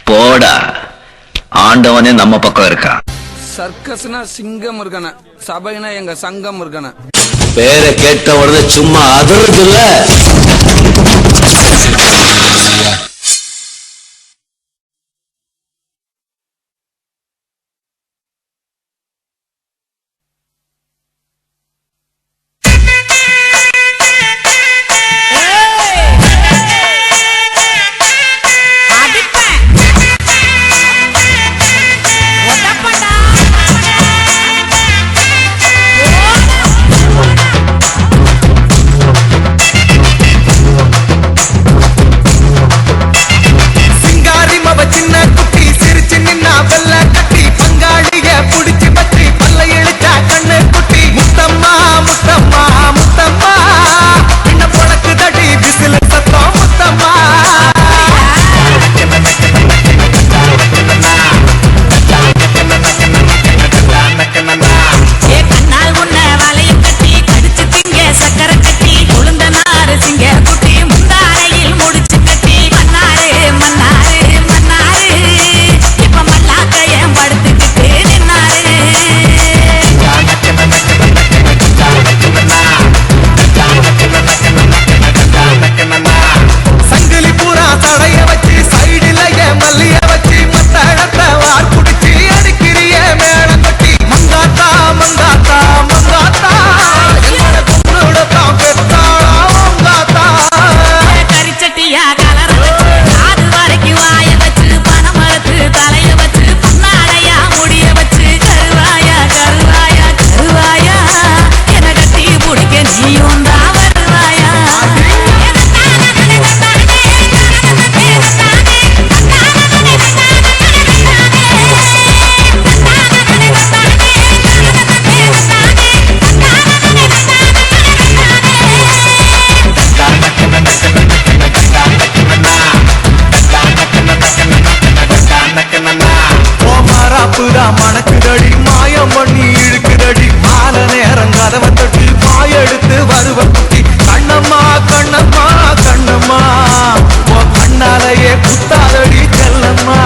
போடா, ஆண்டவனே நம்ம பக்கம் இருக்கா. சர்க்கஸ்னா சிங்கம் இருக்கான, சபைனா எங்க சங்கம் இருக்கான. பேரை கேட்ட உடனே சும்மா அதிர்றது இல்ல. மணக்குதடி மாயம் பண்ணி இழுக்குதடி மால நேரம் கதவை தொட்டி பாயெடுத்து வருவ குட்டி. கண்ணம்மா கண்ணம்மா கண்ணம்மா உன் கண்ணாலையே குத்தாதடி செல்லம்மா.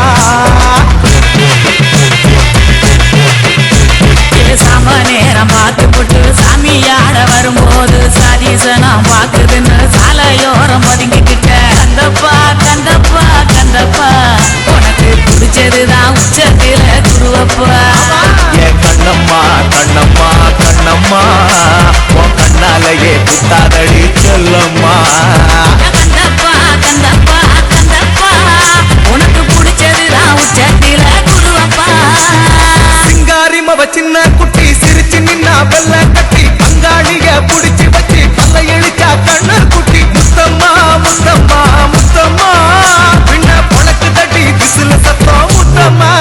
சாம நேரம் பார்த்து போட்டு சாமியாட வரும்போது சதீசனா பாக்குதுன்னு சாலையோரம் ஒதுங்கிக்கிட்ட. கந்தப்பா கந்தப்பா கந்தப்பா உனக்கு பிடிச்சதுதான் உச்சத்தில குருவப்பா. என் கண்ணம்மா கண்ணம்மா கண்ணம்மா உன் கண்ணாலையே குத்தாதடி செல்லம்மா. கந்தப்பா கந்தப்பா கந்தப்பா உனக்கு பிடிச்சதுதான் உச்சத்தில குருவப்பா. சிங்காரிமவ சின்ன குட்டி சிரிச்சு நின்னா வெள்ள கட்டி பங்காளிய புடிச்சு வச்சு பல்ல எழுச்சா கண்ணு குட்டி. முத்தம்மா முத்தம்மா முத்தம்மா பின்ன பொழக்கு தட்டி விசில சத்தம் முத்தம்மா.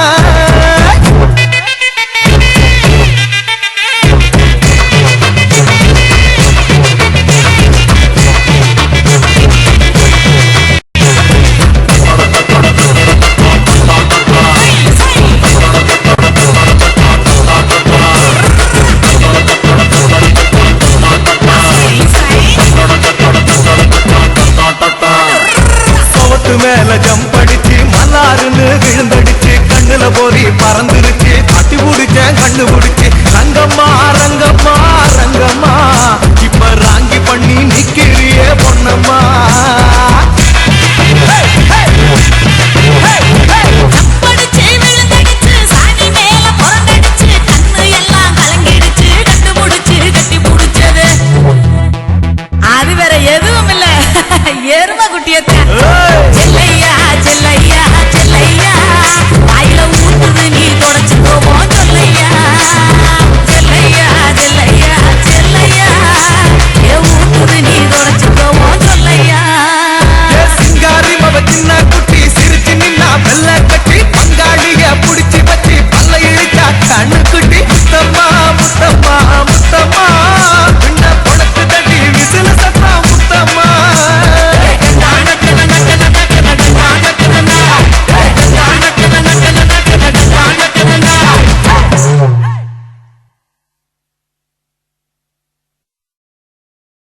மேல ஜம்படிச்சு மல்லாருன்னு விழுந்தடிச்சு கண்ணுல போரி பறந்துருச்சு. கட்டி பிடிச்சேன் கண்ணு பிடிச்சு ரங்கம்மா ரங்கம்மா ரங்கம்மா இப்ப ராங்கி பண்ணி நிக்கிறிய பொன்னம்மா. அது வேற எதுவும் இல்ல, எரும குட்டியத்தை